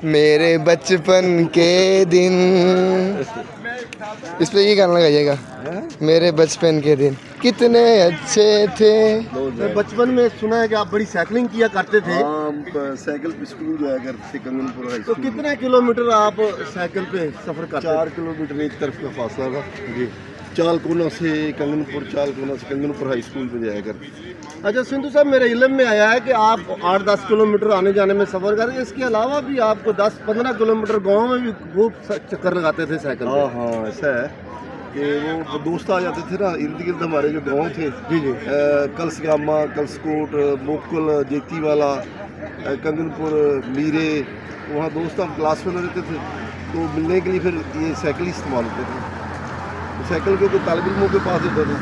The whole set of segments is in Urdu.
میرے بچپن کے دن، اس پہ یہ گانا لگائیے گا، میرے بچپن کے دن کتنے اچھے تھے۔ بچپن میں سنا ہے کہ آپ بڑی سائیکلنگ کیا کرتے تھے، سائیکل پہ اسکول جایا کرتے تھے کنگن پور ہائی تو اسکول۔ کتنے کلومیٹر آپ سائیکل پہ سفر کرتے 4 کلومیٹر ایک طرف کا فاصلہ تھا جی، چالکونا سے کنگن پور، چالکونا سے کنگن پور ہائی اسکول پہ جایا کرتے تھے۔ اچھا سندھو صاحب، میرے علم میں آیا ہے کہ آپ 8-10 کلومیٹر آنے جانے میں سفر کرتے ہیں، اس کے علاوہ بھی آپ کو 10-15 کلومیٹر گاؤں میں بھی خوب چکر لگاتے تھے سائیکل پہ۔ ہاں ایسا ہے کہ وہ دوست آ جاتے تھے نا ارد گرد ہمارے جو گاؤں تھے، جی جی، کلس گاما، کلس کوٹ، موکل، جیتی والا، کنگن پور، میرے، وہاں دوست ہم کلاس میں رہتے تھے، تو ملنے کے لیے پھر یہ سائیکل ہی استعمال ہوتے تھے۔ سائیکل کے کوئی طالب علموں کے پاس ہوتا تھا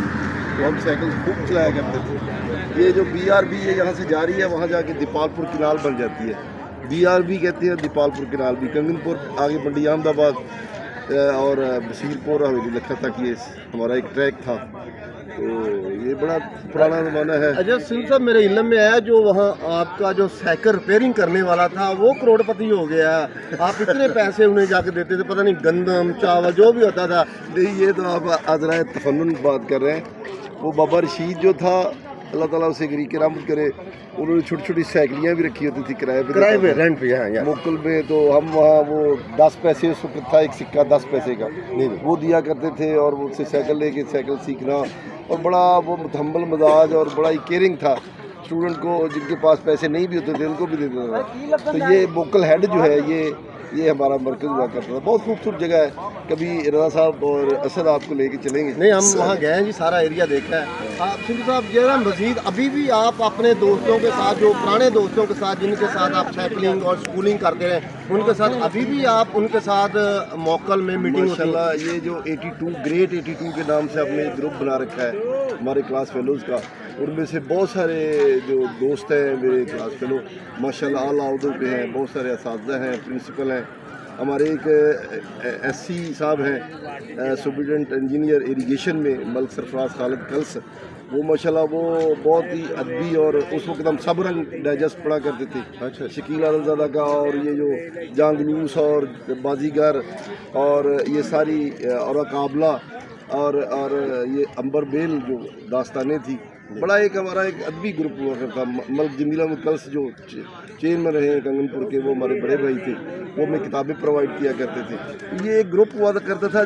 تو ہم سائیکل خوب چلایا کرتے تھے۔ یہ جو BRB ہے یہاں سے جا رہی ہے، وہاں جا کے دیپال پور کنال بن جاتی ہے، BRB کہتے ہیں دیپال پور کنال بھی۔ کنگن پور آگے منڈی احمد آباد اور بشیر پور حویلی لکھا تک یہ ہمارا ایک ٹریک تھا، تو یہ بڑا پرانا زمانہ ہے۔ اچھا سندھو صاحب، میرے علم میں آیا جو وہاں آپ کا جو سائیکل ریپیئرنگ کرنے والا تھا وہ کروڑ پتی ہو گیا، آپ اتنے پیسے انہیں جا کے دیتے تھے، پتہ نہیں گندم چاول جو بھی ہوتا تھا۔ نہیں، یہ تو آپ عذرائے تفنن بات کر رہے ہیں۔ وہ بابا رشید جو تھا، اللہ تعالیٰ اسے غریق رحمت کرے، انہوں نے چھوٹی چھوٹی سائیکلیاں بھی رکھی ہوتی تھی کرائے پہ رینٹ پہ موکل میں، تو ہم وہاں وہ 10 پیسے اس وقت تھا، ایک سکہ 10 پیسے کا وہ دیا کرتے تھے، اور وہ سے سائیکل لے کے سائیکل سیکھنا، اور بڑا وہ متحمل مزاج اور بڑا ہی کیئرنگ تھا اسٹوڈنٹ کو، جن کے پاس پیسے نہیں بھی ہوتے تھے ان کو بھی دیتا تھا۔ تو یہ موکل ہیڈ جو ہے یہ ہمارا مرکز ہوا کرتا تھا، بہت خوبصورت جگہ ہے، کبھی رضا صاحب اور اسد آپ کو لے کے چلیں گے۔ نہیں، ہم وہاں گئے ہیں جی، سارا ایریا دیکھا ہے۔ آپ سندھو صاحب جیرا مزید ابھی بھی آپ اپنے دوستوں کے ساتھ، جو پرانے دوستوں کے ساتھ جن کے ساتھ آپ سائیکلنگ اور اسکولنگ کرتے ہیں، ان کے ساتھ ابھی بھی آپ ان کے ساتھ موکل میں میٹنگ ہوتی ہے؟ ماشاءاللہ، یہ جو 82 گریٹ 82 کے نام سے ہم نے ایک گروپ بنا رکھا ہے ہمارے کلاس فیلوز کا، ان میں سے بہت سارے جو دوست ہیں میرے کلاس فیلو ماشاءاللہ اعلیٰ عہدوں پہ ہیں، بہت سارے اساتذہ ہیں، پرنسپل ہیں۔ ہمارے ایک SC صاحب ہیں، سپرنٹینڈنٹ انجینئر ایریگیشن میں، ملک سرفراز خالد کلس، وہ ماشاءاللہ وہ بہت ہی ادبی، اور اس وقت ہم سب رنگ ڈائجسٹ پڑھا کرتے تھے، اچھا، شکیل عادلزادہ کا، اور یہ جو جانگلوس اور بازیگر اور یہ ساری اور قابلہ اور یہ امبر بیل جو داستانیں تھی، بڑا ایک ہمارا ایک ادبی گروپ ہوا کرتا تھا۔ ملک جمیلہ کلس جو چین میں رہے ہیں کنگن پور کے، وہ ہمارے بڑے بھائی تھے، وہ ہمیں کتابیں پرووائڈ کیا کرتے تھے۔ یہ ایک گروپ ہوا کرتا تھا